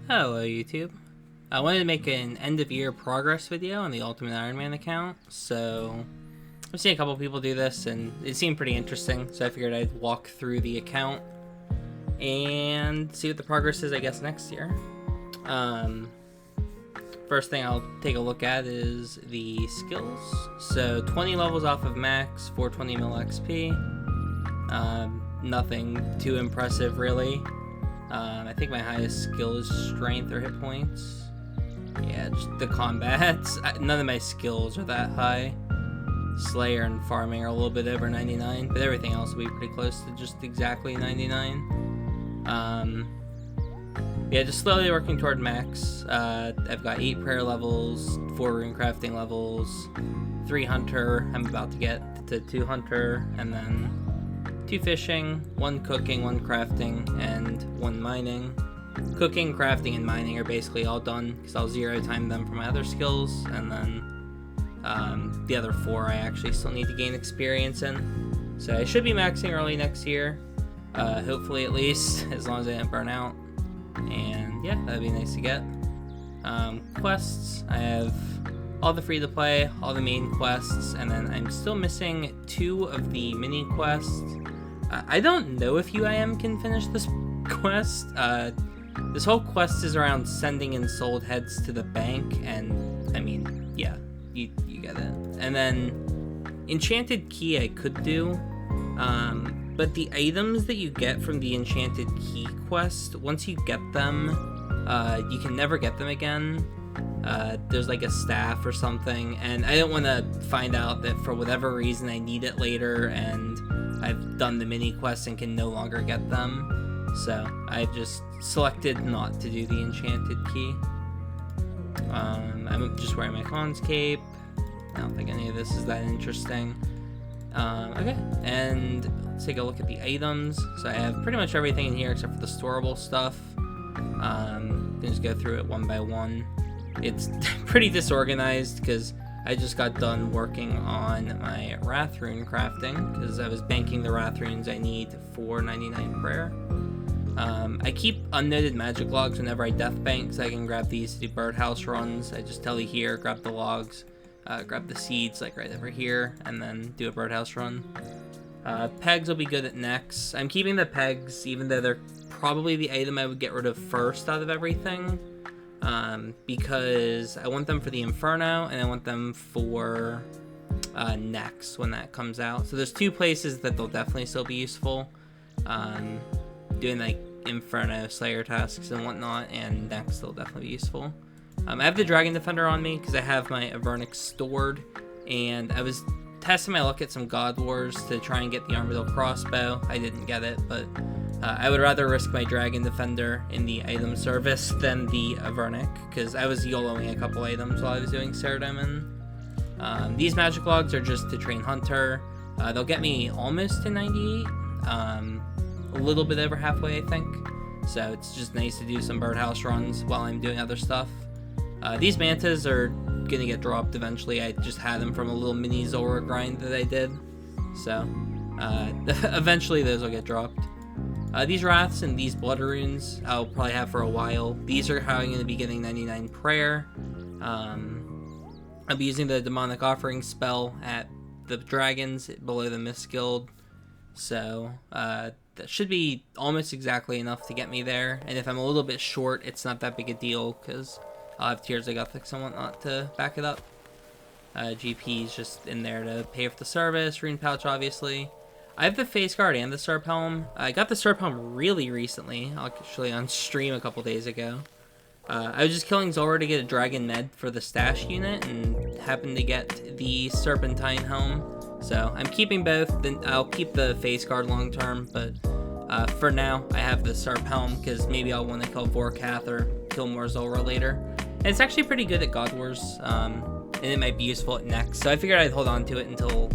Hello YouTube. I wanted to make an end of year progress video on the Ultimate Ironman account, so I've seen a couple people do this and it seemed pretty interesting, so I figured I'd walk through the account and see what the progress is, I guess, next year. First thing I'll take a look at is the skills. So 20 levels off of max, 420 mil XP. Nothing too impressive really. I think my highest skill is strength or hit points. Yeah, just the combats. None of my skills are that high. Slayer and farming are a little bit over 99, but everything else will be pretty close to just exactly 99. Yeah, just slowly working toward max. I've got 8 prayer levels, 4 rune crafting levels, 3 hunter. I'm about to get to 2 hunter, and then 2 fishing, 1 cooking, 1 crafting, and 1 mining. Cooking, crafting, and mining are basically all done because I'll 0 time them for my other skills, and then the other 4 I actually still need to gain experience in. So I should be maxing early next year, hopefully at least, as long as I didn't burn out. And yeah, that'd be nice to get. Quests, I have all the free to play, all the main quests, and then I'm still missing 2 of the mini quests. I don't know if UIM can finish this quest. This whole quest is around sending in sold heads to the bank, and I mean, yeah, you get it. And then Enchanted Key I could do, but the items that you get from the Enchanted Key quest, once you get them, you can never get them again. There's like a staff or something, and I don't want to find out that for whatever reason I need it later and I've done the mini quests and can no longer get them. So I've just selected not to do the Enchanted Key. I'm just wearing my Khan's cape. I don't think any of this is that interesting. Okay, and let's take a look at the items. So I have pretty much everything in here except for the storable stuff. Just go through it one by one. It's pretty disorganized because I just got done working on my Wrath Rune crafting because I was banking the Wrath Runes I need for 99 prayer. I keep unnoted magic logs whenever I death bank, so I can grab these to do birdhouse runs. I just tele here, grab the logs, grab the seeds like right over here, and then do a birdhouse run. Pegs will be good at next. I'm keeping the pegs even though they're probably the item I would get rid of first out of everything. Because I want them for the Inferno, and I want them for next when that comes out. So there's 2 places that they'll definitely still be useful. Doing like Inferno Slayer tasks and whatnot, and next they'll definitely be useful. I have the Dragon Defender on me because I have my Avernix stored, and I was testing my luck at some God Wars to try and get the Armadillo Crossbow. I didn't get it, but I would rather risk my Dragon Defender in the item service than the Avernic, because I was YOLOing a couple items while I was doing Saradomin. These magic logs are just to train Hunter. They'll get me almost to 98, a little bit over halfway, I think. So it's just nice to do some birdhouse runs while I'm doing other stuff. These mantas are gonna get dropped eventually. I just had them from a little mini Zora grind that I did. So eventually those will get dropped. These Wraths and these Blood Runes I'll probably have for a while. These are how I'm going to be getting 99 prayer. I'll be using the Demonic Offering spell at the dragons below the Mist Guild. So that should be almost exactly enough to get me there. And if I'm a little bit short, it's not that big a deal because I'll have Tears of Gothics and whatnot to back it up. GP is just in there to pay for the service. Rune Pouch, obviously. I have the Face Guard and the Serp Helm. I got the Serp Helm really recently, actually on stream a couple days ago. I was just killing Zora to get a Dragon Med for the stash unit and happened to get the Serpentine Helm. So I'm keeping both. Then I'll keep the Face Guard long term, but for now I have the Serp Helm because maybe I'll want to kill Vorkath or kill more Zora later. And it's actually pretty good at God Wars, and it might be useful at next. So I figured I'd hold on to it until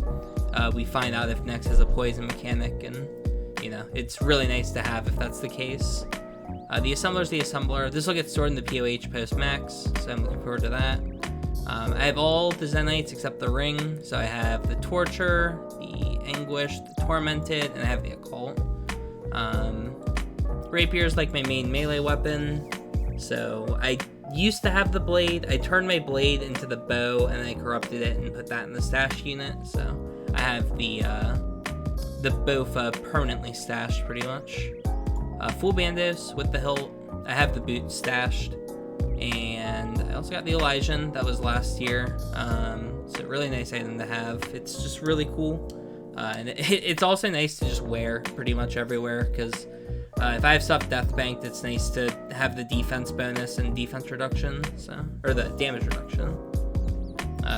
we find out if Nex has a poison mechanic, and you know, it's really nice to have if that's the case. The Assembler's the Assembler. This will get stored in the POH post max, so I'm looking forward to that. I have all the Zenites except the Ring, so I have the Torture, the Anguish, the Tormented, and I have the Occult. Rapier's like my main melee weapon, So I used to have the blade. I turned my blade into the bow, and I corrupted it and put that in the stash unit. So I have the Bofa permanently stashed, pretty much. Full bandos with the hilt. I have the boot stashed, and I also got the Elysian. That was last year. It's a really nice item to have. It's just really cool, and it's also nice to just wear pretty much everywhere, because if I have stuff death banked, it's nice to have the defense bonus and defense reduction, or the damage reduction.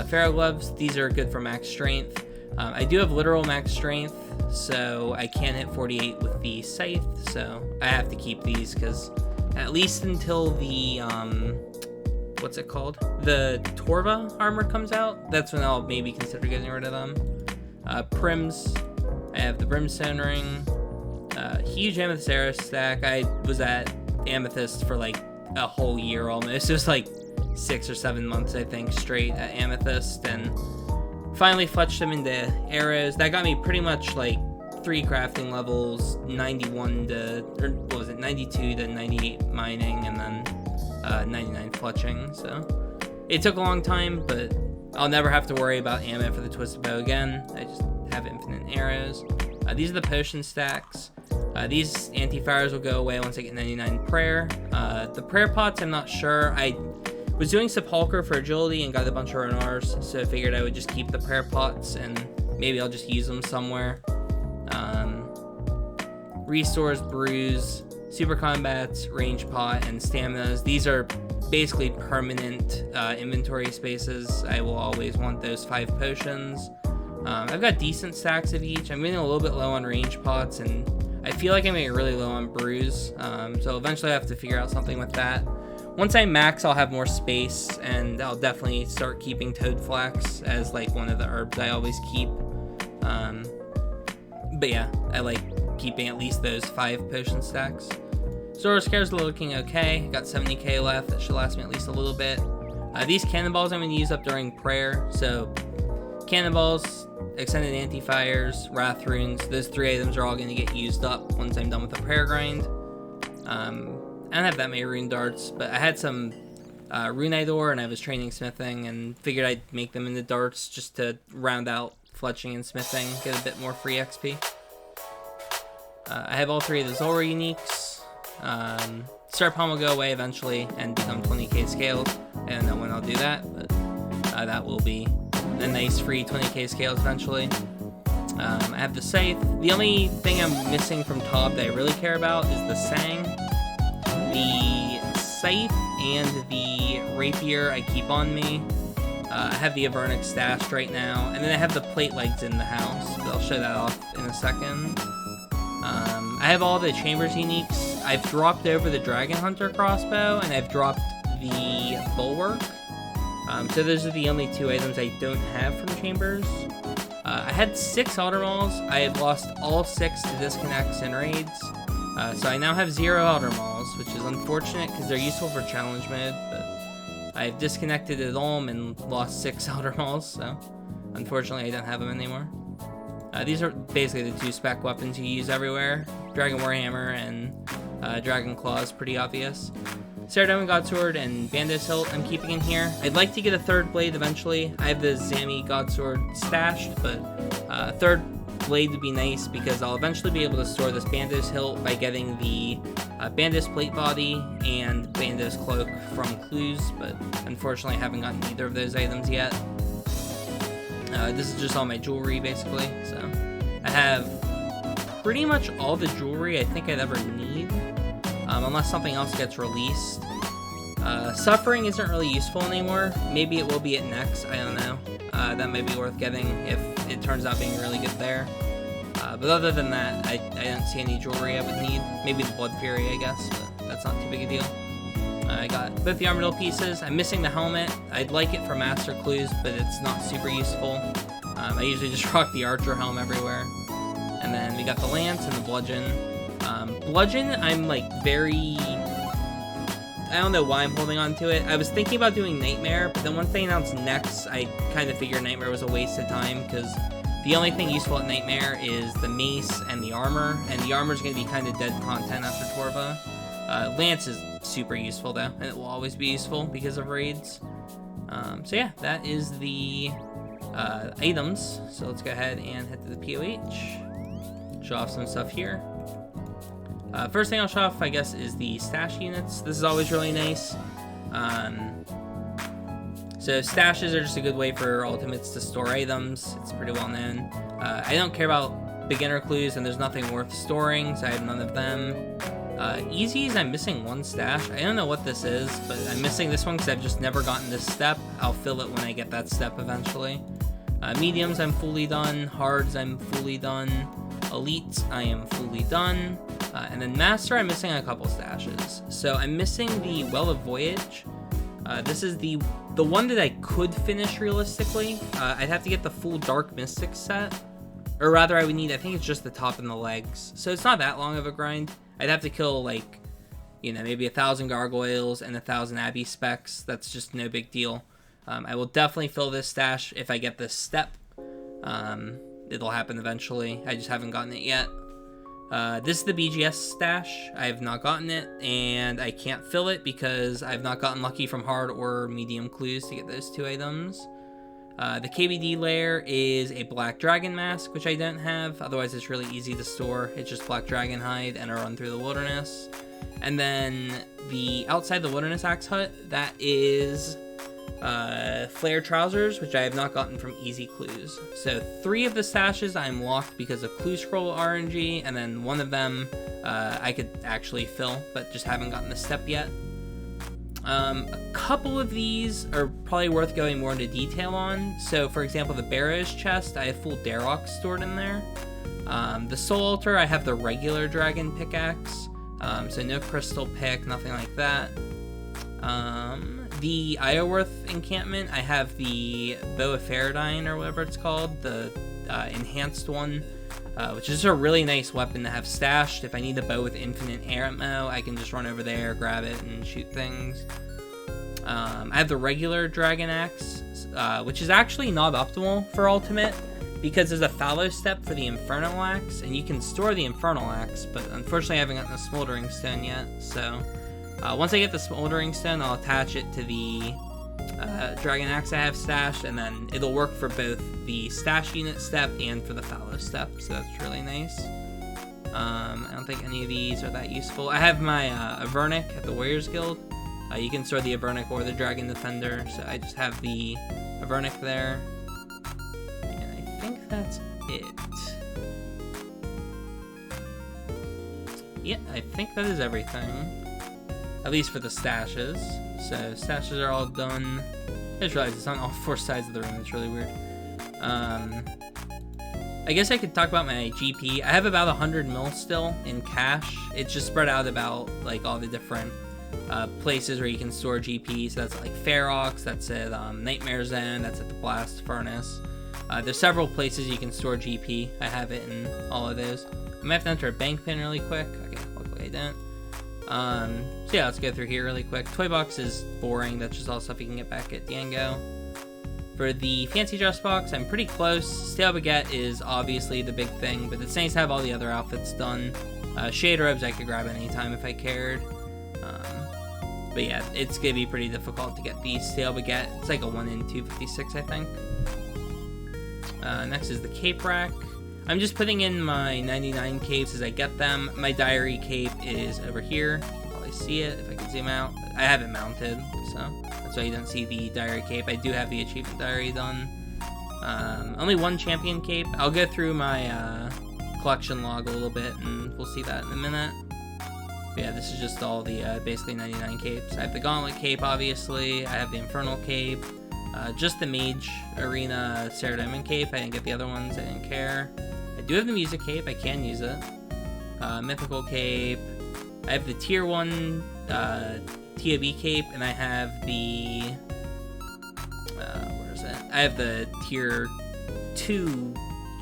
Pharaoh gloves, these are good for max strength. I do have literal max strength, so I can't hit 48 with the scythe, so I have to keep these, because at least until the, what's it called? The Torva armor comes out, that's when I'll maybe consider getting rid of them. Prims, I have the Brimstone Ring, huge Amethyst Arrow stack. I was at Amethyst for like a whole year almost. It was like 6 or 7 months, I think, straight at Amethyst, and finally fletched them into arrows. That got me pretty much like 3 crafting levels, 92 to 98 mining, and then 99 fletching. So it took a long time, but I'll never have to worry about ammo for the Twisted Bow again. I just have infinite arrows. These are the potion stacks. These anti-fires will go away once I get 99 prayer. The prayer pots, I'm not sure. I was doing Sepulchre for agility and got a bunch of RNRs, so I figured I would just keep the prayer pots and maybe I'll just use them somewhere. Restores, brews, super combats, range pot, and staminas. These are basically permanent inventory spaces. I will always want those 5 potions. I've got decent stacks of each. I'm getting a little bit low on range pots, and I feel like I'm getting really low on brews. So eventually I have to figure out something with that. Once I max, I'll have more space, and I'll definitely start keeping Toad Flax as like one of the herbs I always keep. But yeah, I like keeping at least those 5 potion stacks. Zoro's Care's looking okay. Got 70k left. That should last me at least a little bit. These cannonballs I'm going to use up during prayer. So cannonballs, extended anti-fires, wrath runes. Those 3 items are all going to get used up once I'm done with the prayer grind. I don't have that many rune darts, but I had some runite ore, and I was training smithing and figured I'd make them into darts just to round out fletching and smithing, get a bit more free XP. I have all 3 of the Zora uniques. Star Palm will go away eventually and become 20k scaled. I don't know when I'll do that, but that will be a nice free 20k scales eventually. I have the Scythe. The only thing I'm missing from Tob that I really care about is the Sang. The Scythe and the Rapier I keep on me. I have the Avernic stashed right now, and then I have the plate legs in the house, but I'll show that off in a second. I have all the Chambers uniques. I've dropped over the Dragon Hunter crossbow, and I've dropped the Bulwark. So those are the only 2 items I don't have from Chambers. I had 6 Elder Mauls. I have lost all 6 to disconnects and raids. So I now have 0 Elder Mauls, which is unfortunate because they're useful for challenge mode, but I've disconnected it all and lost 6 Elder Mauls, so unfortunately I don't have them anymore. These are basically the 2 spec weapons you use everywhere. Dragon Warhammer and Dragon Claw is pretty obvious. Ceradome Godsword and Bandos Hilt I'm keeping in here. I'd like to get a 3rd blade eventually. I have the Zami Godsword stashed, but a 3rd blade would be nice because I'll eventually be able to store this Bandos Hilt by getting the Bandos Plate Body and Bandos Cloak from Clues, but unfortunately I haven't gotten either of those items yet. This is just all my jewelry basically, so I have pretty much all the jewelry I think I'd ever need, unless something else gets released. Suffering isn't really useful anymore. Maybe it will be at next, I don't know. That might be worth getting if it turns out being really good there. But other than that, I don't see any jewelry I would need. Maybe the Blood Fury, I guess, but that's not too big a deal. I got both the Armadillo pieces. I'm missing the helmet. I'd like it for Master Clues, but it's not super useful. I usually just rock the Archer helm everywhere. And then we got the Lance and the Bludgeon. Bludgeon, I'm like very... I don't know why I'm holding on to it. I was thinking about doing Nightmare, but then once they announced Nex, I kind of figured Nightmare was a waste of time, because the only thing useful at Nightmare is the mace and the armor, and the armor is going to be kind of dead content after Torva. Lance is super useful though, and it will always be useful because of raids. So yeah, that is the items. So let's go ahead and head to the POH. Show off some stuff here. First thing I'll show off, I guess, is the stash units. This is always really nice. So stashes are just a good way for ultimates to store items. It's pretty well known. I don't care about beginner clues, and there's nothing worth storing, so I have none of them. Easies, I'm missing one stash. I don't know what this is, but I'm missing this one because I've just never gotten this step. I'll fill it when I get that step eventually. Mediums, I'm fully done. Hards, I'm fully done. Elite, I am fully done. And then Master, I'm missing a couple stashes. So I'm missing the Well of Voyage. This is the one that I could finish realistically. I'd have to get the full Dark Mystic set. Or rather, I would need, I think it's just the top and the legs. So it's not that long of a grind. I'd have to kill, like, you know, maybe 1,000 gargoyles and 1,000 Abbey specs. That's just no big deal. I will definitely fill this stash if I get this step. It'll happen eventually. I just haven't gotten it yet. This is the BGS stash. I have not gotten it, and I can't fill it because I've not gotten lucky from hard or medium clues to get those two items. The KBD layer is a black dragon mask, which I don't have. Otherwise, it's really easy to store. It's just black dragon hide and a run through the wilderness. And then the outside the wilderness axe hut, that is flare trousers, which I have not gotten from easy clues. So 3 of the stashes I'm locked because of clue scroll RNG, and then one of them I could actually fill, but just haven't gotten the step yet. A couple of these are probably worth going more into detail on. So for example, the Barrows chest, I have full Darok stored in there. The Soul Altar, I have the regular dragon pickaxe. So no crystal pick, nothing like that. The Ioworth encampment, I have the Bow of Faradine, or whatever it's called, the enhanced one, which is a really nice weapon to have stashed. If I need a bow with infinite ammo, I can just run over there, grab it, and shoot things. I have the regular dragon axe, which is actually not optimal for ultimate, because there's a fallow step for the infernal axe, and you can store the infernal axe, but unfortunately I haven't gotten the smoldering stone yet, so once I get the smoldering stone, I'll attach it to the dragon axe I have stashed, and then it'll work for both the stash unit step and for the fallow step, so that's really nice. I don't think any of these are that useful. I have my Avernic at the Warriors Guild. You can store the Avernic or the Dragon Defender, so I just have the Avernic there. And I think that's it. Yeah, I think that is everything. At least for the stashes. So stashes are all done. I just realized it's on all 4 sides of the room. It's really weird. I guess I could talk about my GP. I have about 100 mil still in cash. It's just spread out about like all the different places where you can store GP. So that's like Ferox, that's at Nightmare Zone, that's at the Blast Furnace. There's several places you can store GP. I have it in all of those. I might have to enter a bank pin really quick. Okay, luckily I don't. So yeah, let's go through here really quick. Toy box is boring. That's just all stuff you can get back at Django. For the fancy dress box, I'm pretty close. Stale Baguette is obviously the big thing, but it's nice to have all the other outfits done. Shade robes I could grab anytime if I cared. But yeah, it's gonna be pretty difficult to get the Stale Baguette. It's like a 1 in 256, I think. Next is the cape rack. I'm just putting in my 99 capes as I get them. My diary cape is over here. You can probably see it if I can zoom out. I have it mounted, so that's why you don't see the diary cape. I do have the achievement diary done. Only 1 champion cape. I'll go through my collection log a little bit, and we'll see that in a minute. But yeah, this is just all the basically 99 capes. I have the gauntlet cape, obviously. I have the infernal cape. Just the mage arena Cerademon cape. I didn't get the other ones. I didn't care. I do have the music cape. I can use it. Mythical cape. I have the tier 1 TOB cape, and I have the where is it? I have the tier 2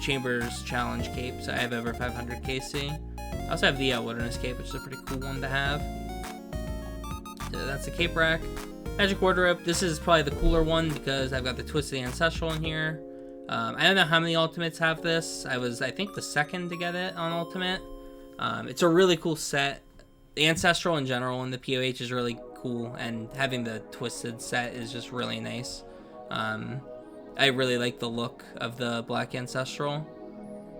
Chambers Challenge cape, so I have over 500 KC. I also have the Wilderness cape, which is a pretty cool one to have. So that's the cape rack. Magic Wardrobe. This is probably the cooler one because I've got the Twisted Ancestral in here. I don't know how many Ultimates have this. I was, I think, the second to get it on Ultimate. It's a really cool set. the Ancestral in general and the POH is really cool, and having the Twisted set is just really nice. I really like the look of the Black Ancestral.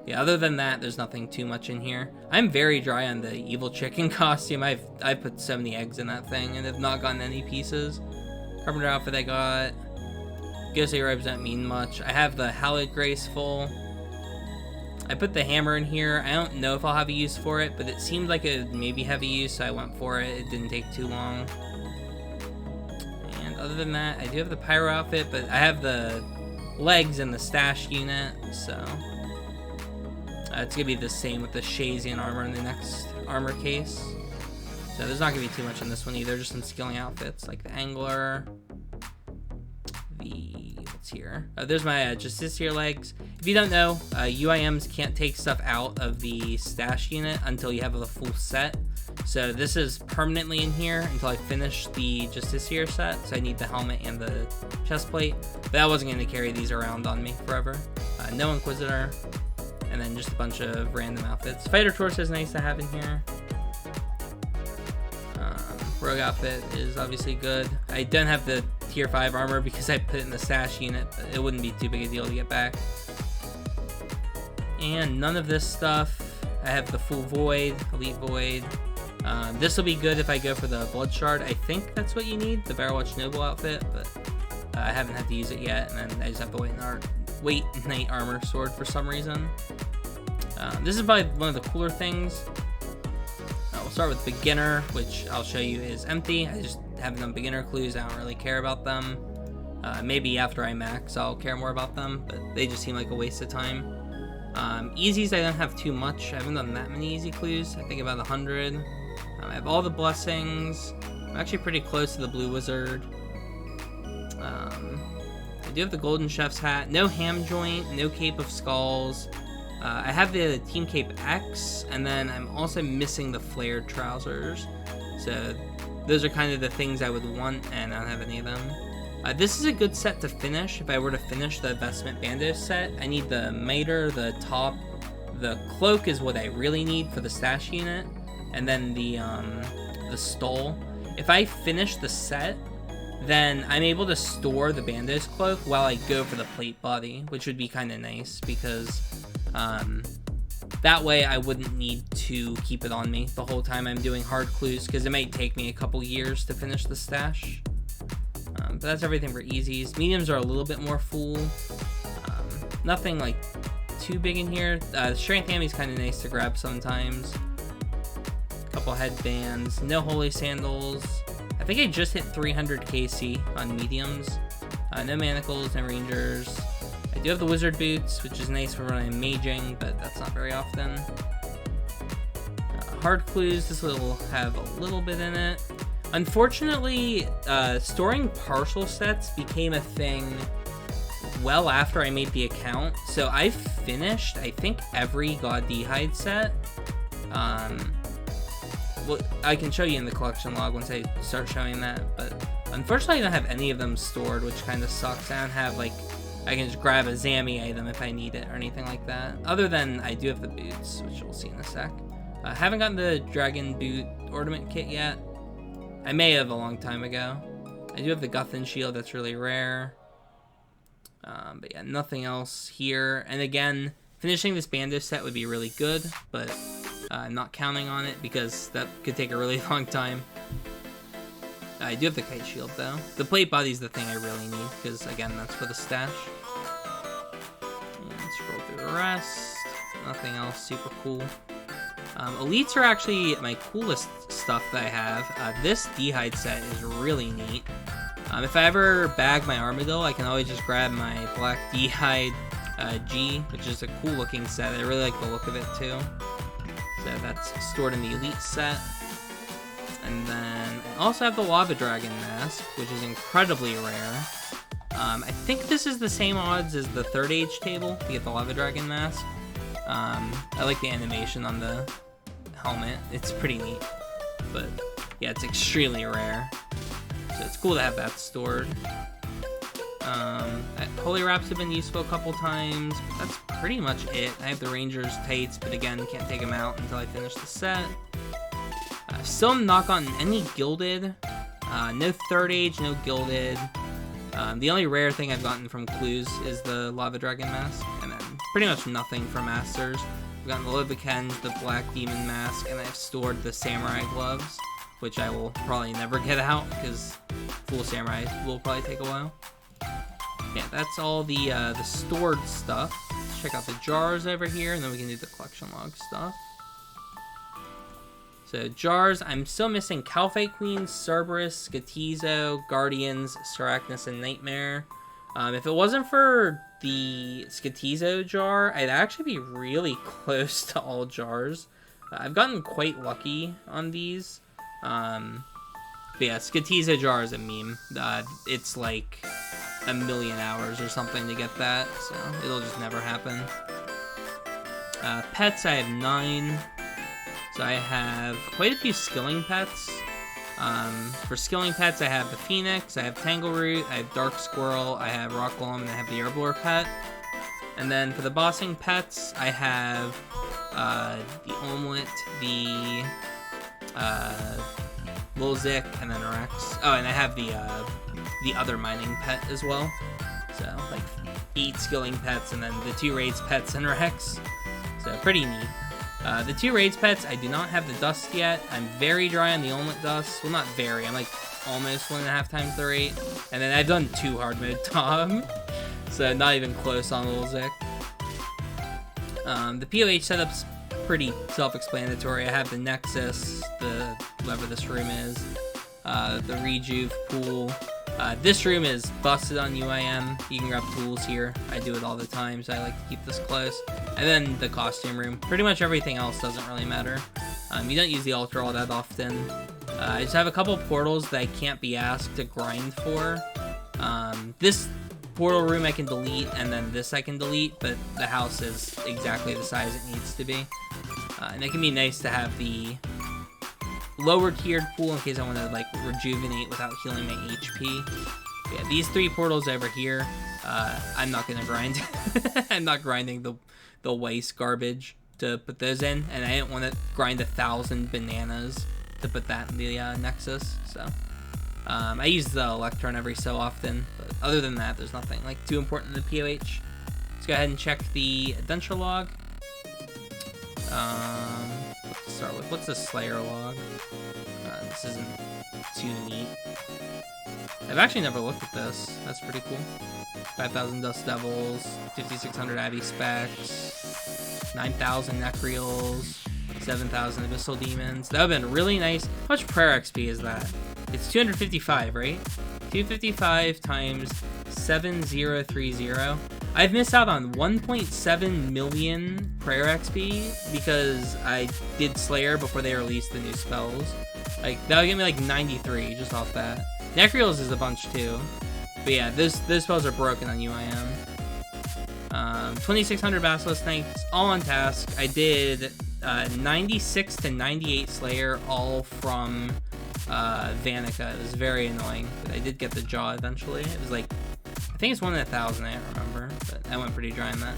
Yeah, other than that, there's nothing too much in here. I'm very dry on the Evil Chicken costume. I put so many eggs in that thing and have not gotten any pieces. Carpenter outfit I got. Ghostly robes don't mean much. I have the Hallowed Graceful. I put the hammer in here. I don't know if I'll have a use for it, but it seemed like it would maybe have a use, so I went for it. It didn't take too long. And other than that, I do have the Pyro outfit, but I have the legs in the stash unit, so it's gonna be the same with the Shazian armor in the next armor case. So there's not gonna be too much in this one either, just some skilling outfits like the Angler, what's here? There's my Justiciar legs. If you don't know, UIMs can't take stuff out of the stash unit until you have the full set. So this is permanently in here until I finish the Justiciar set. So I need the helmet and the chest plate. But I wasn't going to carry these around on me forever. No Inquisitor. And then just a bunch of random outfits. Fighter Torso is nice to have in here. Rogue outfit is obviously good. I don't have the tier 5 armor because I put it in the stash unit, but it wouldn't be too big a deal to get back. And none of this stuff. I have the full Void, Elite Void. This will be good if I go for the Blood Shard. I think that's what you need, the Barrelwatch Noble outfit, but I haven't had to use it yet, and then I just have the Weight Knight Armor Sword for some reason. This is probably one of the cooler things. We'll start with Beginner, which I'll show you is empty. I just have them beginner clues. I don't really care about them. Maybe after I max, I'll care more about them, but they just seem like a waste of time. Easies, I don't have too much. I haven't done that many easy clues. I think about 100. I have all the blessings. I'm actually pretty close to the Blue Wizard. I do have the Golden Chef's hat. No Ham Joint, no Cape of Skulls. I have the Team Cape X, and then I'm also missing the Flared Trousers. So those are kind of the things I would want, and I don't have any of them. This is a good set to finish. If I were to finish the Vestment Bandos set, I need the Miter, the top, the Cloak is what I really need for the stash unit, and then the Stole. If I finish the set, then I'm able to store the Bandos Cloak while I go for the Plate Body, which would be kind of nice, because that way I wouldn't need to keep it on me the whole time I'm doing hard clues, because it might take me a couple years to finish the stash. But that's everything for easies. Mediums are a little bit more full. Nothing like too big in here. Strength Hammy is kind of nice to grab sometimes. Couple headbands. No Holy Sandals. I think I just hit 300 KC on mediums. No Manacles, no Rangers. I do have the Wizard Boots, which is nice for when I'm maging, but that's not very often. Hard clues, this will have a little bit in it. Unfortunately, storing partial sets became a thing well after I made the account. So I've finished, I think, every God D'hide set. Well, I can show you in the collection log once I start showing that, but unfortunately I don't have any of them stored, which kind of sucks. I don't have, like, I can just grab a Zammy item if I need it or anything like that. Other than I do have the boots, which we'll see in a sec. I haven't gotten the Dragon Boot Ornament Kit yet. I may have a long time ago. I do have the Guthan Shield, that's really rare. But yeah, nothing else here. And again, finishing this Bandos set would be really good, but I'm not counting on it because that could take a really long time. I do have the Kite Shield though. The Plate Body is the thing I really need because, again, that's for the stash. And scroll through the rest. Nothing else super cool. Elites are actually my coolest stuff that I have. This D'hide set is really neat. If I ever bag my Armadillo, I can always just grab my Black D'hide G, which is a cool looking set. I really like the look of it too. So that's stored in the Elite set. And then I also have the Lava Dragon Mask, which is incredibly rare. I think this is the same odds as the Third Age table to get the Lava Dragon Mask. I like the animation on the helmet. It's pretty neat. But yeah, it's extremely rare. So it's cool to have that stored. Holy Wraps have been useful a couple times, but that's pretty much it. I have the Ranger's Tights, but again, can't take them out until I finish the set. Still have not gotten any gilded. No third age, no gilded. The only rare thing I've gotten from clues is the Lava Dragon mask, and then pretty much nothing from masters. I've gotten the Livicend, the Black Demon mask, and I've stored the Samurai gloves, which I will probably never get out because full Samurai will probably take a while. Yeah, that's all the stored stuff. Let's check out the jars over here, and then we can do the collection log stuff. So jars, I'm still missing Calphite Queen, Cerberus, Skatizo, Guardians, Sarachnis, and Nightmare. If it wasn't for the Skatizo jar, I'd actually be really close to all jars. I've gotten quite lucky on these. But yeah, Skatizo jar is a meme. It's like a million hours or something to get that, so it'll just never happen. Pets, I have 9. So I have quite a few skilling pets. For skilling pets, I have the Phoenix, I have Tangleroot, I have Dark Squirrel, I have Rock Golem, and I have the Herblore pet. And then for the bossing pets, I have the Omelette, the Lilzik, and then a Rex. Oh, and I have the other mining pet as well. So like 8 skilling pets, and then the 2 raids pets and Rex. So pretty neat. The 2 raids pets, I do not have the dust yet. I'm very dry on the Omelette dust. Well, not very. I'm like almost 1.5 times the rate. And then I've done 2 hard mode Tom. So not even close on Lilzik. The POH setup's pretty self-explanatory. I have the Nexus, the whatever this room is, the Rejuve pool. This room is busted on UIM. You can grab tools here. I do it all the time, so I like to keep this close. And then the costume room. Pretty much everything else doesn't really matter. You don't use the altar all that often. I just have a couple portals that I can't be asked to grind for. This portal room I can delete, and then this I can delete, but the house is exactly the size it needs to be. And it can be nice to have the lower tiered pool in case I want to like rejuvenate without healing my HP. But yeah, these 3 portals over here, I'm not gonna grind. I'm not grinding the waste garbage to put those in, and I didn't want to grind 1,000 bananas to put that in the Nexus. So I use the Electron every so often, but other than that, there's nothing like too important in the POH. Let's go ahead and check the adventure log. Let's start with, what's the Slayer log? This isn't too neat. I've actually never looked at this. That's pretty cool. 5,000 Dust Devils, 5,600 Abbey Specs, 9,000 Necreals, 7,000 Abyssal Demons. That would have been really nice. How much prayer XP is that? It's 255, right? 255 times 7030. I've missed out on 1.7 million prayer XP because I did Slayer before they released the new spells. Like, that'll give me like 93 just off that. Necreals is a bunch too. But yeah, those spells are broken on UIM. 2,600 Basilisk Knights, all on task. I did 96 to 98 Slayer, all from Vanica. It was very annoying, but I did get the jaw eventually. It was like, I think it's 1 in 1,000, I don't remember, but I went pretty dry on that.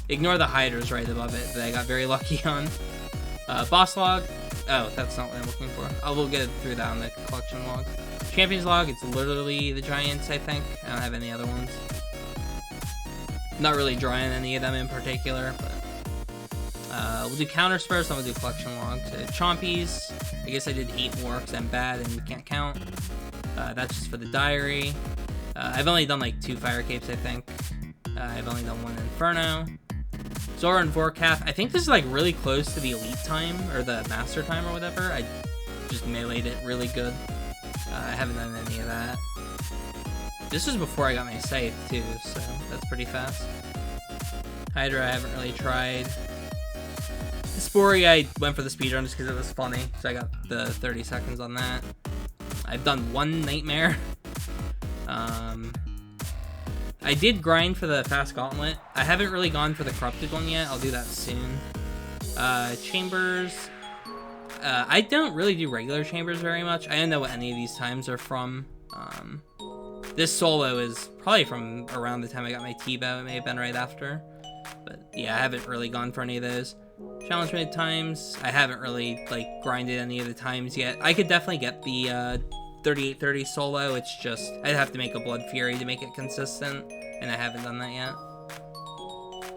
Ignore the hiders right above it that I got very lucky on. Boss log. Oh, that's not what I'm looking for. I will get through that on the collection log. Champions log, it's literally the Giants, I think. I don't have any other ones. Not really drawing any of them in particular, but we'll do counters first, then we'll do collection log. So Chompies, I guess I did 8 more because I'm bad and you can't count. That's just for the diary. I've only done like 2 fire capes, I think. I've only done 1 Inferno. Zora and Vorkath. I think this is like really close to the elite time or the master time or whatever. I just meleeed it really good. I haven't done any of that. This was before I got my scythe too, so that's pretty fast. Hydra I haven't really tried. Spory I went for the speedrun just because it was funny, so I got the 30 seconds on that. I've done 1 Nightmare. I did grind for the Fast Gauntlet. I haven't really gone for the Corrupted one yet. I'll do that soon. Chambers. I don't really do regular chambers very much. I don't know what any of these times are from. This solo is probably from around the time I got my T-bow. It may have been right after. But yeah, I haven't really gone for any of those. Challenge mode times. I haven't really, like, grinded any of the times yet. I could definitely get the 3830 solo. It's just, I'd have to make a Blood Fury to make it consistent, and I haven't done that yet.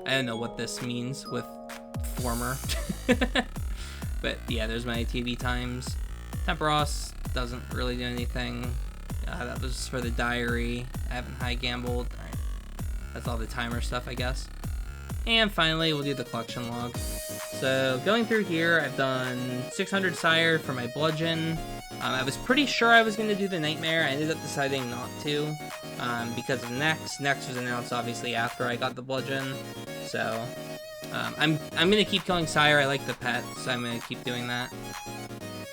I don't know what this means with former. But yeah, there's my TV times. Temperos doesn't really do anything. That was for the diary. I haven't high gambled. Alright. That's all the timer stuff, I guess. And finally, we'll do the collection log. So, going through here, I've done 600 Sire for my Bludgeon. I was pretty sure I was going to do the Nightmare. I ended up deciding not to, because of Nex. Nex was announced, obviously, after I got the Bludgeon. So, I'm going to keep killing Sire. I like the pet, so I'm going to keep doing that.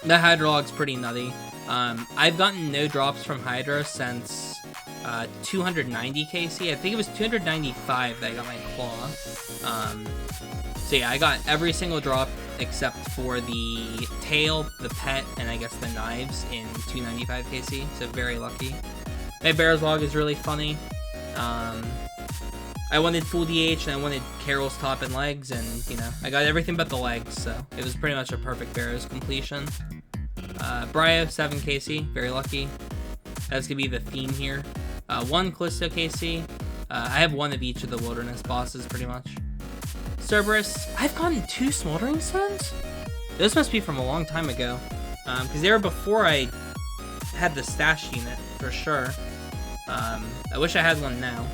The Hydra log's pretty nutty. I've gotten no drops from Hydra since 290 KC. I think it was 295 that I got my claw. So yeah, I got every single drop except for the tail, the pet, and I guess the knives in 295 KC, so very lucky. My Bears log is really funny. I wanted full DH and I wanted Carol's top and legs, and you know, I got everything but the legs, so it was pretty much a perfect Bears completion. Bryo, 7 KC, very lucky. That's gonna be the theme here. 1 Callisto KC. I have 1 of each of the wilderness bosses, pretty much. Cerberus, I've gotten 2 Smoldering Stones? Those must be from a long time ago. Because they were before I had the stash unit, for sure. I wish I had one now.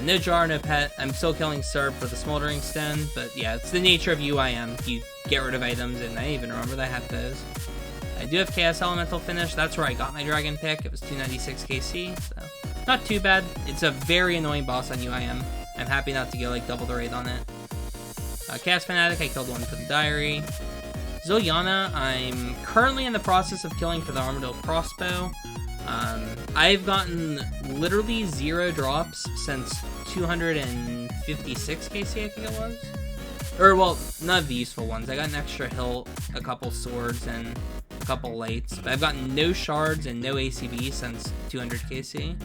No jar, no pet. I'm still killing Cerb for the Smoldering Stone, but yeah, it's the nature of UIM. You get rid of items, and I didn't even remember that I had those. I do have Chaos Elemental finish. That's where I got my Dragon pick. It was 296 KC, so not too bad. It's a very annoying boss on UIM. I'm happy not to get like double the rate on it. Chaos Fanatic, I killed 1 for the diary. Ziliana, I'm currently in the process of killing for the Armadillo Crossbow. I've gotten literally 0 drops since 256 KC, I think it was. Or, well, none of the useful ones. I got an extra hilt, a couple swords, and a couple lights. But I've gotten no shards and no ACB since 200 KC.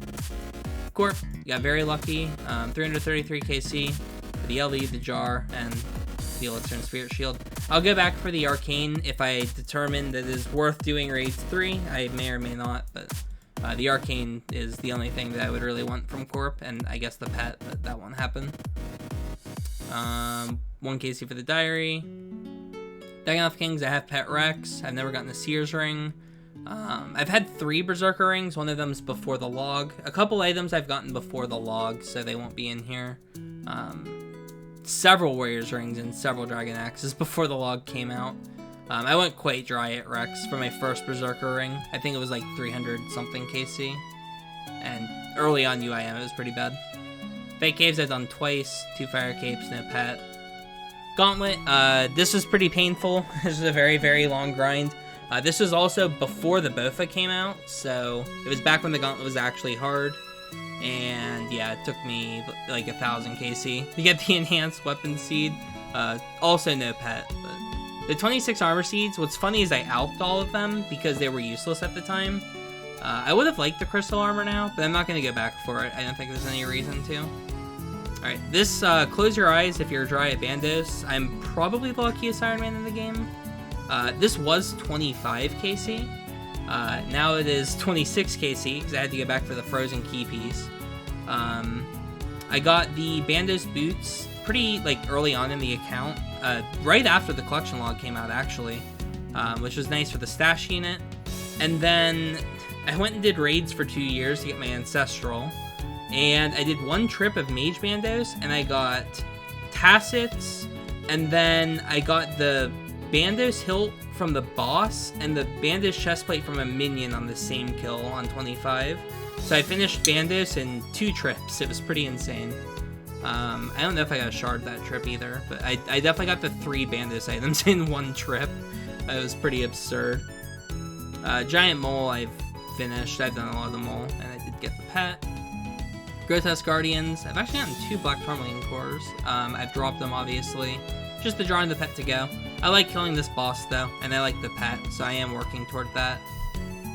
Corp, got very lucky. 333 KC for the LE, the jar, and the Elixir and Spirit Shield. I'll go back for the Arcane if I determine that it is worth doing raids 3. I may or may not, but the Arcane is the only thing that I would really want from Corp, and I guess the pet, but that won't happen. 1 KC for the diary. Dagonoth Kings, I have Pet Rex. I've never gotten a Seer's Ring. I've had 3 Berserker Rings. One of them's before the log. A couple items I've gotten before the log, so they won't be in here. Several Warrior's Rings and several Dragon Axes before the log came out. I went quite dry at Rex for my first Berserker Ring. I think it was like 300 something KC. And early on UIM, it was pretty bad. Fake Caves I've done twice. 2 Fire Capes, no pet. Gauntlet, this was pretty painful. This is a very, very long grind. This was also before the Bofa came out, so it was back when the Gauntlet was actually hard. And yeah, it took me like 1000 KC to get the Enhanced Weapon Seed. Also no pet, but the 26 Armor Seeds, what's funny is I alped all of them because they were useless at the time. I would have liked the Crystal Armor now, but I'm not going to go back for it. I don't think there's any reason to. Alright, this, close your eyes if you're dry at Bandos. I'm probably the luckiest Ironman in the game. This was 25 KC. Now it is 26 KC, because I had to go back for the Frozen Key piece. I got the Bandos boots pretty, like, early on in the account. Right after the collection log came out, actually. Which was nice for the stash unit. And then I went and did raids for 2 years to get my Ancestral. And I did 1 trip of Mage Bandos, and I got Tacits, and then I got the Bandos hilt from the boss, and the Bandos chestplate from a minion on the same kill on 25. So I finished Bandos in 2 trips. It was pretty insane. I don't know if I got a shard that trip either, but I definitely got the 3 Bandos items in 1 trip. It was pretty absurd. Giant Mole I've finished. I've done a lot of the mole, and I did get the pet. Grotesque Guardians, I've actually gotten 2 Black Tourmaline cores. I've dropped them, obviously, just to drawing the pet to go. I like killing this boss, though, and I like the pet, so I am working toward that.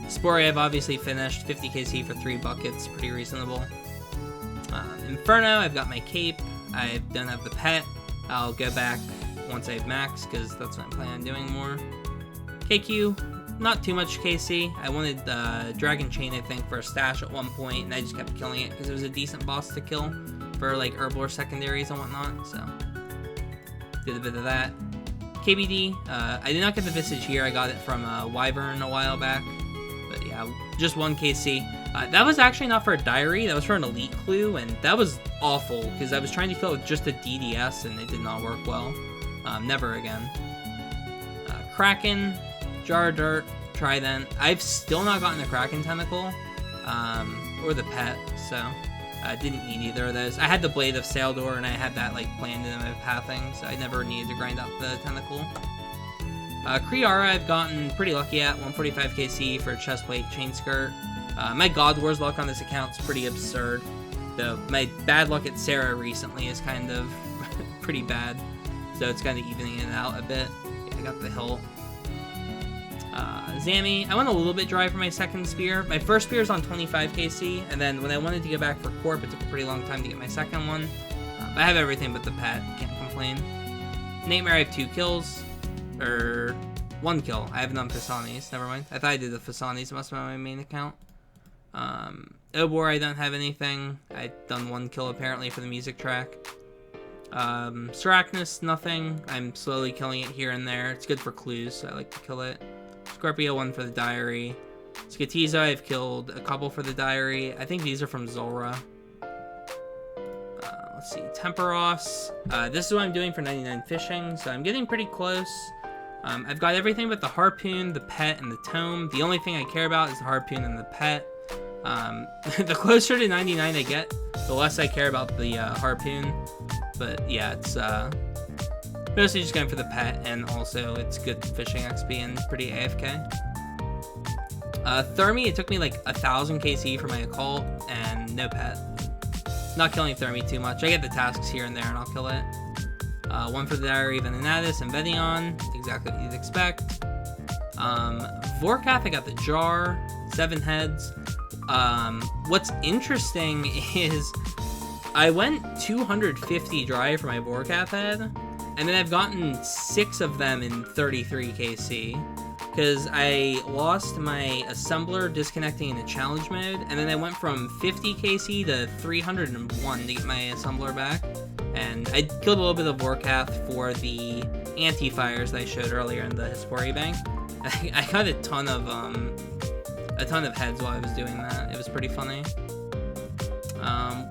Spori I've obviously finished, 50 KC for 3 buckets, pretty reasonable. Inferno, I've got my cape, I don't have the pet. I'll go back once I have max, because that's what I'm planning on doing more. KQ, not too much KC. I wanted Dragon Chain, I think, for a stash at one point, and I just kept killing it because it was a decent boss to kill for like Herblore secondaries and whatnot, so did a bit of that. KBD, I did not get the Visage here. I got it from Wyvern a while back, but yeah, just 1 KC. That was actually not for a diary, that was for an elite clue, and that was awful because I was trying to kill with just a DDS and it did not work well. Never again. Kraken, Jar of Dirt, Trident. I've still not gotten the Kraken Tentacle, or the pet, so I didn't need either of those. I had the Blade of Saildor and I had that like planned in my pathing, so I never needed to grind out the Tentacle. Kriara I've gotten pretty lucky at, 145 KC for Chestplate, Chain Skirt. My God Wars luck on this account's pretty absurd, though my bad luck at Sarah recently is kind of pretty bad, so it's kind of evening it out a bit. Yeah, I got the hilt. Zami, I went a little bit dry for my second spear. My first spear is on 25 KC, and then when I wanted to go back for Corp, it took a pretty long time to get my second one. I have everything but the pet, can't complain. Nightmare, I have 2 kills, or 1 kill. I haven't done Fisani's, never mind. I thought I did the Fisani's, it must have been my main account. Obor, I don't have anything. I've done 1 kill apparently for the music track. Sarachnis, nothing. I'm slowly killing it here and there. It's good for clues, so I like to kill it. Scorpio, 1 for the diary. Skatiza, I've killed a couple for the diary. I think these are from Zulrah. Let's see, Temperos. This is what I'm doing for 99 fishing, so I'm getting pretty close. I've got everything but the harpoon, the pet, and the tome. The only thing I care about is the harpoon and the pet. The closer to 99 I get, the less I care about the harpoon. But yeah, it's mostly just going for the pet, and also it's good fishing XP and pretty AFK. Thermi, it took me like 1,000 KC for my occult, and no pet. Not killing Thermi too much. I get the tasks here and there, and I'll kill it. 1 for the Diary of Venenatis and Vedion, exactly what you'd expect. Vorkath, I got the jar, 7 heads. What's interesting is I went 250 dry for my Vorkath head, and then I've gotten 6 of them in 33 KC, because I lost my assembler disconnecting in the challenge mode, and then I went from 50 KC to 301 to get my assembler back, and I killed a little bit of Vorkath for the anti-fires that I showed earlier in the Hispori Bank. I got a ton of heads while I was doing that. It was pretty funny.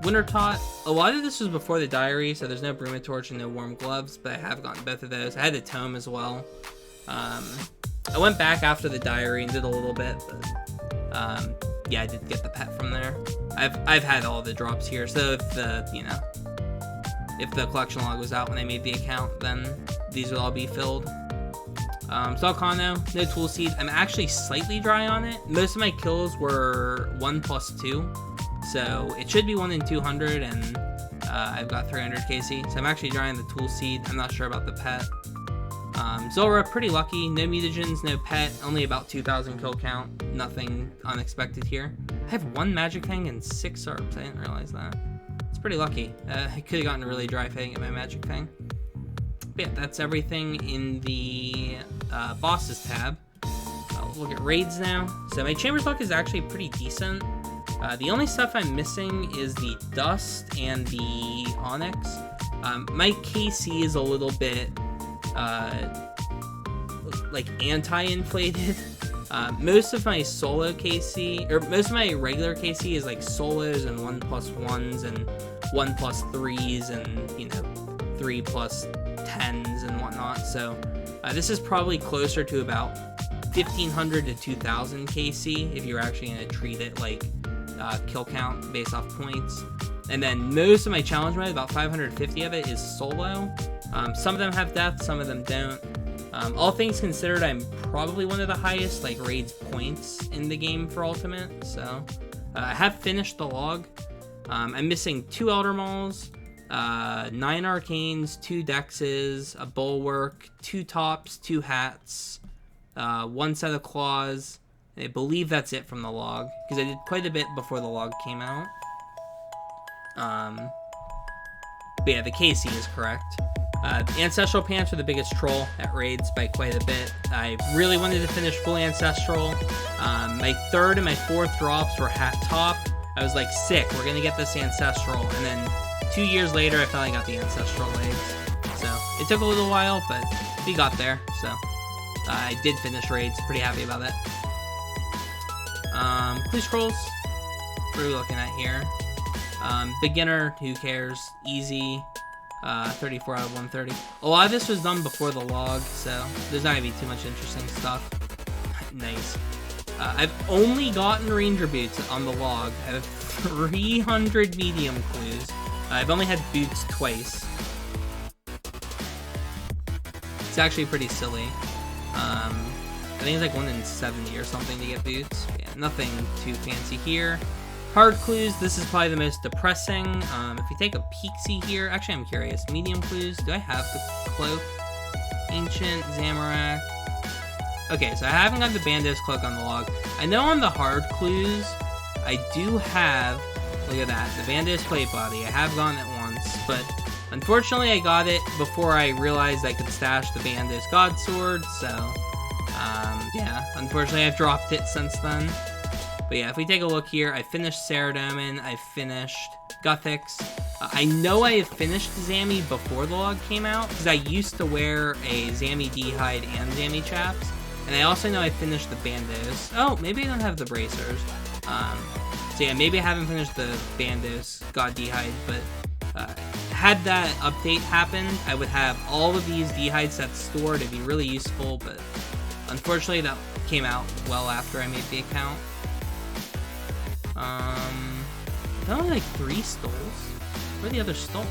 Winter Tot, a lot of this was before the diary, so there's no Brumatorch and no warm gloves, but I have gotten both of those. I had the tome as well. I went back after the diary and did a little bit, but yeah, I did get the pet from there. I've had all the drops here, so if the collection log was out when I made the account, then these would all be filled. Salcano, no tool seed. I'm actually slightly dry on it. Most of my kills were 1+2. So it should be 1 in 200, and I've got 300 KC. So I'm actually drawing the tool seed. I'm not sure about the pet. Zulrah, pretty lucky. No mutagens, no pet. Only about 2,000 kill count. Nothing unexpected here. I have 1 magic fang and 6 Serps. I didn't realize that. It's pretty lucky. I could have gotten a really dry fang at my magic fang. But yeah, that's everything in the bosses tab. Let's look at raids now. So my Chambers luck is actually pretty decent. The only stuff I'm missing is the Dust and the Onyx. My KC is a little bit, like, anti-inflated. Most of my solo KC, or most of my regular KC is, like, solos and 1+1s and 1+3s and, you know, 3+10s and whatnot. So this is probably closer to about 1,500 to 2,000 KC if you're actually going to treat it like kill count based off points. And then most of my challenge mode, about 550 of it, is solo. Some of them have death, some of them don't. All things considered, I'm probably one of the highest like raids points in the game for Ultimate. So I have finished the log. I'm missing 2 Elder Mauls, 9 Arcanes, 2 Dexes, a Bulwark, 2 Tops, 2 Hats, 1 set of Claws. I believe that's it from the log, because I did quite a bit before the log came out. But yeah, the KC is correct. Ancestral Pants were the biggest troll at raids by quite a bit. I really wanted to finish full Ancestral. My third and my fourth drops were half top. I was like, sick, we're gonna get this Ancestral. And then 2 years later, I finally got the Ancestral legs. So it took a little while, but we got there. So I did finish raids, pretty happy about it. Clue scrolls, what are we looking at here? Beginner, who cares? Easy, 34 out of 130. A lot of this was done before the log, so there's not gonna be too much interesting stuff. Nice. I've only gotten Ranger Boots on the log. I have 300 medium clues. I've only had boots twice. It's actually pretty silly. I think it's like 1 in 70 or something to get boots. Yeah, nothing too fancy here. Hard clues, this is probably the most depressing. If you take a peek-see here, actually I'm curious. Medium clues, do I have the cloak? Ancient, Zamorak. Okay, so I haven't got the Bandos cloak on the log. I know on the hard clues, I do have, look at that, the Bandos plate body. I have gotten it once, but unfortunately I got it before I realized I could stash the Bandos God Sword, so, yeah, unfortunately I've dropped it since then. But yeah, if we take a look here, I finished Saradomin, I finished Guthix. I know I have finished Zammy before the log came out, because I used to wear a Zammy D-Hide and Zammy Chaps. And I also know I finished the Bandos. Oh, maybe I don't have the Bracers. So yeah, maybe I haven't finished the Bandos God D-Hide, but had that update happened, I would have all of these D-Hide sets stored. It'd be really useful, but unfortunately that came out well after I made the account. Only like 3 stalls. Where are the other stalls?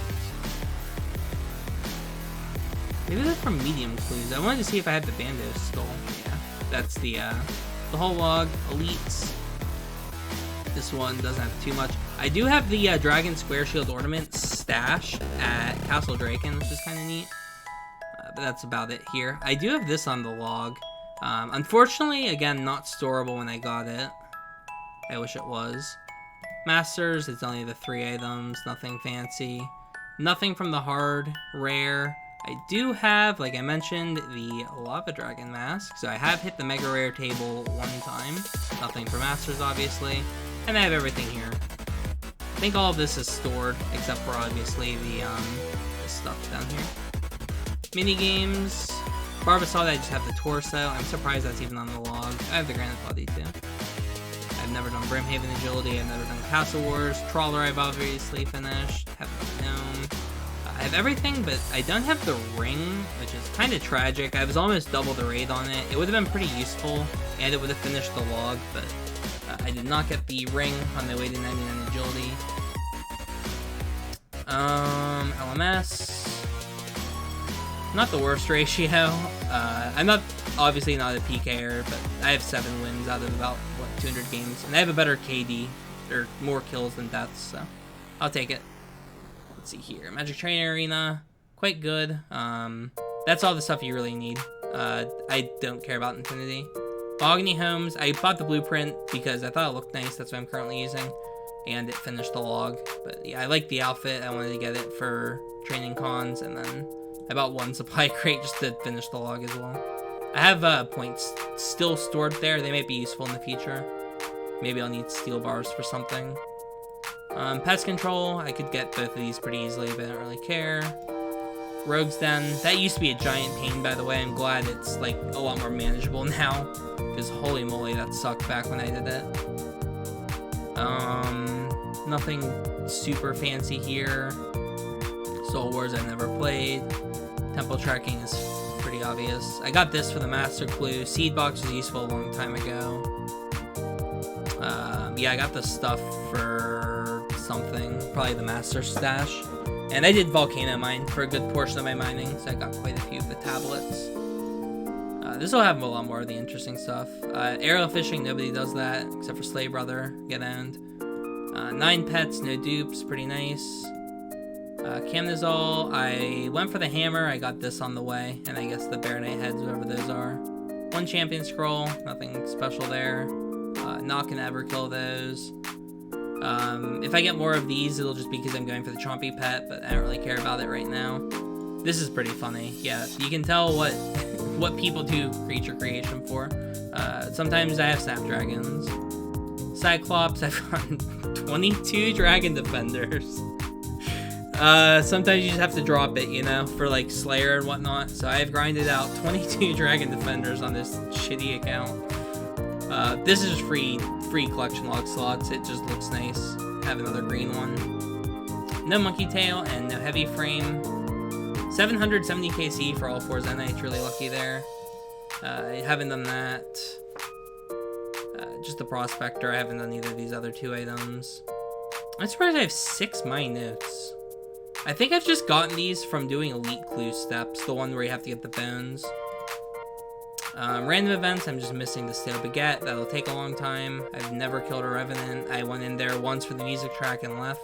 Maybe they're from medium clues. I wanted to see if I had the Bandos stall. Yeah, that's the whole log. Elites. This one doesn't have too much. I do have the Dragon Square Shield Ornament stashed at Castle Draken, which is kind of neat. But that's about it here. I do have this on the log. Unfortunately, again, not storable when I got it. I wish it was. Masters, it's only the 3 items, nothing fancy. Nothing from the hard, rare. I do have, like I mentioned, the Lava Dragon mask, so I have hit the Mega Rare table 1 time. Nothing for Masters, obviously. And I have everything here. I think all of this is stored, except for, obviously, the stuff down here. Minigames. Barbasol, I just have the torso. I'm surprised that's even on the log. I have the Granite Body, too. I've never done Brimhaven Agility, I've never done Castle Wars, Trawler I've obviously finished, haven't done Gnome. I have everything, but I don't have the ring, which is kind of tragic. I was almost double the raid on it. It would have been pretty useful, and it would have finished the log, but I did not get the ring on my way to 99 Agility. LMS. Not the worst ratio. I'm not obviously not a PKer, but I have 7 wins out of about, 200 games. And I have a better KD, or more kills than deaths, so I'll take it. Let's see here. Magic Training Arena, quite good. That's all the stuff you really need. I don't care about Infinity. Mahogany Homes, I bought the blueprint because I thought it looked nice. That's what I'm currently using. And it finished the log. But yeah, I like the outfit. I wanted to get it for training cons, and then I bought 1 supply crate just to finish the log as well. I have points still stored there. They might be useful in the future. Maybe I'll need steel bars for something. Pest Control, I could get both of these pretty easily, but I don't really care. Rogue's Den, that used to be a giant pain, by the way. I'm glad it's like a lot more manageable now, because holy moly, that sucked back when I did it. Nothing super fancy here. Soul Wars I've never played. Temple Tracking is pretty obvious. I got this for the Master Clue. Seed Box was useful a long time ago. Yeah, I got the stuff for something. Probably the Master Stash. And I did Volcano Mine for a good portion of my mining, so I got quite a few of the tablets. This will have a lot more of the interesting stuff. Aerial Fishing, nobody does that, except for Slay Brother, get owned. 9 pets, no dupes, pretty nice. Camnizol, I went for the hammer, I got this on the way, and I guess the Baronite heads, whatever those are. 1 champion scroll, nothing special there. Not gonna ever kill those. If I get more of these, it'll just be because I'm going for the Chompy pet, but I don't really care about it right now. This is pretty funny. Yeah, you can tell what people do creature creation for. Sometimes I have snapdragons. Cyclops, I've gotten 22 dragon defenders. Sometimes you just have to drop it, you know, for like Slayer and whatnot. So I've grinded out 22 dragon defenders on this shitty account. This is free collection log slots. It just looks nice. Have another green one. No monkey tail and no heavy frame. 770 KC for all 4 Zenites. Really lucky there. I haven't done that. Just the Prospector. I haven't done either of these other 2 items. I'm surprised I have 6 mine notes. I think I've just gotten these from doing Elite Clue steps, the one where you have to get the bones. Random events, I'm just missing the Stale Baguette. That'll take a long time. I've never killed a Revenant. I went in there once for the music track and left.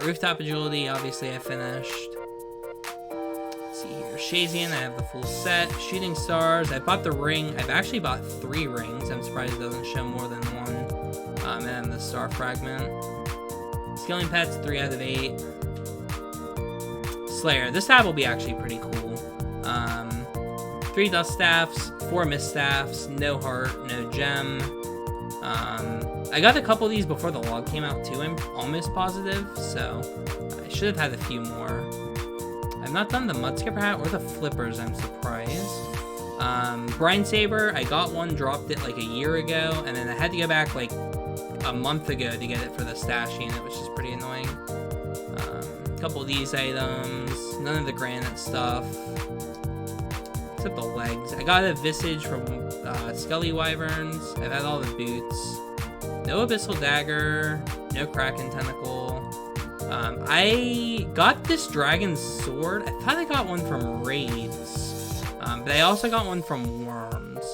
Rooftop Agility, obviously I finished. Let's see here. Shazian, I have the full set. Shooting Stars, I bought the ring. I've actually bought 3 rings. I'm surprised it doesn't show more than 1. And then the Star Fragment. Skilling Pets, 3 out of 8. Slayer. This tab will be actually pretty cool. 3 Dust Staffs, 4 Mist Staffs, no Heart, no Gem. I got a couple of these before the log came out too, I'm almost positive, so I should have had a few more. I've not done the Mudskipper hat or the Flippers, I'm surprised. Brine Saber, I got one, dropped it like a year ago, and then I had to go back like a month ago to get it for the stash unit, which is pretty annoying. A couple of these items, none of the granite stuff, except the legs. I got a Visage from Skelly Wyverns. I've had all the boots. No Abyssal Dagger, no Kraken Tentacle. I got this Dragon Sword. I thought I got one from Raids, but I also got one from Worms.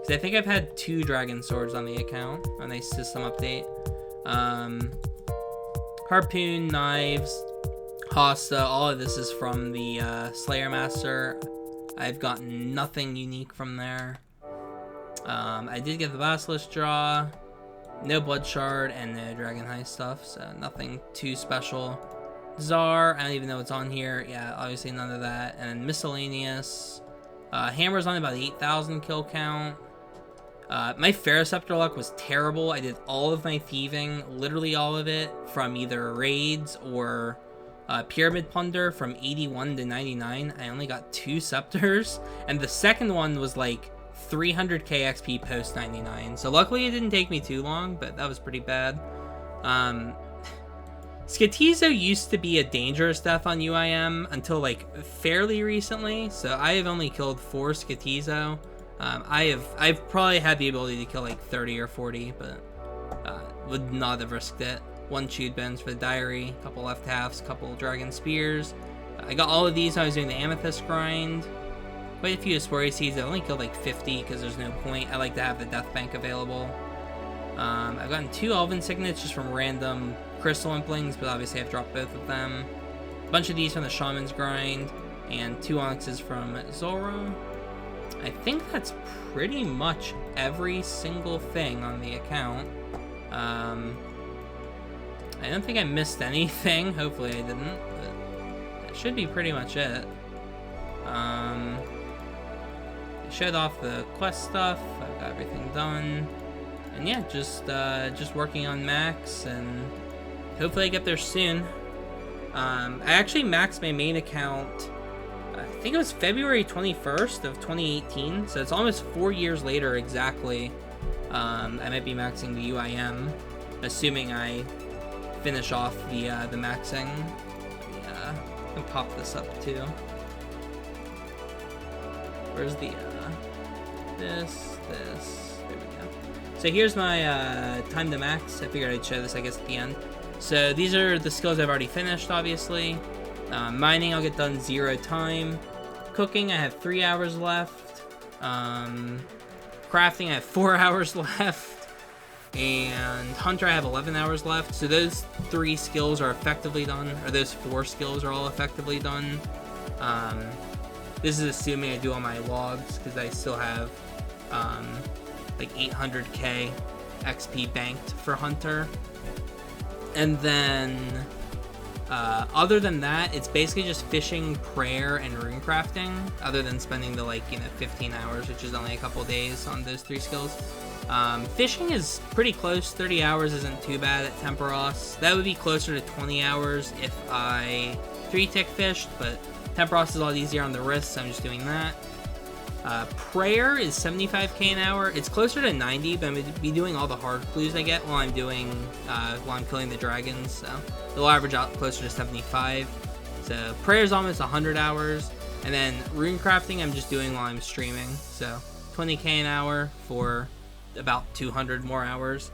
Because I think I've had 2 Dragon Swords on the account. A nice system update. Harpoon, Knives, Hosta, all of this is from the Slayer Master. I've gotten nothing unique from there. I did get the Basilisk draw, no Blood Shard, and no Dragon High stuff, so nothing too special. Czar, I don't even know what's on here. Yeah, obviously none of that. And Miscellaneous. Hammer's on about 8,000 kill count. My Ferroceptor luck was terrible. I did all of my thieving, literally all of it, from either raids or Pyramid Plunder from 81 to 99. I only got 2 scepters, and the second one was like 300k XP post 99. So luckily it didn't take me too long, but that was pretty bad. Skatizo used to be a dangerous death on UIM until like fairly recently, so I have only killed 4 Skatizo. I've probably had the ability to kill like 30 or 40, but would not have risked it. 1 Chewed Bones for the Diary, a couple Left Halves, couple Dragon Spears. I got all of these when I was doing the Amethyst grind. Quite a few Spory Seeds. I only killed like 50 because there's no point. I like to have the Death Bank available. I've gotten 2 Elven Signets just from random Crystal Implings, but obviously I've dropped both of them. A bunch of these from the Shaman's grind, and 2 Onyxes from Zora. I think that's pretty much every single thing on the account. I don't think I missed anything. Hopefully I didn't, but that should be pretty much it. I showed off the quest stuff. I've got everything done. And yeah, just working on max, and hopefully I get there soon. I actually maxed my main account, I think it was February 21st of 2018, so it's almost 4 years later exactly. I might be maxing the UIM, assuming I finish off the maxing. Yeah, I can pop this up too. Where's the this, there we go. So here's my time to max. I figured I'd show this, I guess, at the end. So these are the skills I've already finished, obviously. Mining, I'll get done 0 time. Cooking, I have 3 hours left. Crafting, I have 4 hours left. And Hunter, I have 11 hours left. So those 3 skills are effectively done, or those 4 skills are all effectively done. This is assuming I do all my logs, because I still have like 800k XP banked for Hunter. And then Other than that, it's basically just fishing, prayer, and rune crafting, other than spending the, 15 hours, which is only a couple days on those 3 skills. Fishing is pretty close. 30 hours isn't too bad at Temperos. That would be closer to 20 hours if I 3-tick fished, but Temperos is a lot easier on the wrist, so I'm just doing that. Prayer is 75k an hour. It's closer to 90, but I'm going to be doing all the hard clues I get while I'm killing the dragons, so it'll average out closer to 75. So prayer is almost 100 hours, and then rune crafting I'm just doing while I'm streaming, so 20k an hour for about 200 more hours.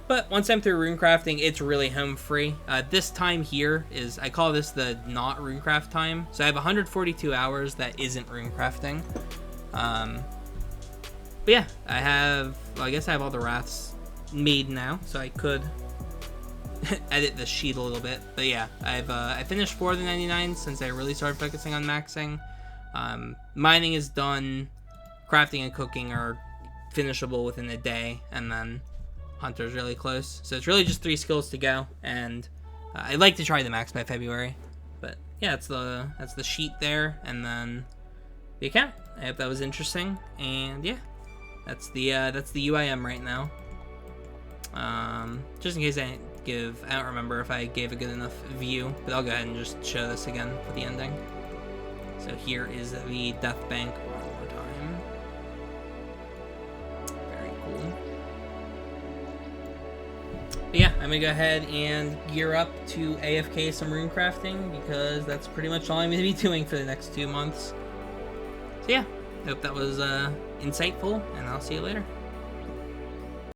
But once I'm through runecrafting, it's really home free. This time here is, I call this the not runecraft time. So I have 142 hours that isn't runecrafting. But yeah, I guess I have all the wraths made now, so I could edit the sheet a little bit. But yeah, I finished 4 of the 99 since I really started focusing on maxing. Mining is done. Crafting and cooking are finishable within a day, and then Hunter's really close. So it's really just 3 skills to go, and I'd like to try the max by February. But yeah, that's the sheet there, and then the account. I hope that was interesting, and yeah, that's the UIM right now. Just in case I don't remember if I gave a good enough view, but I'll go ahead and just show this again for the ending. So here is the death bank one more time. Very cool. But yeah, I'm gonna go ahead and gear up to AFK some rune crafting, because that's pretty much all I'm gonna be doing for the next 2 months. So yeah, hope that was insightful, and I'll see you later.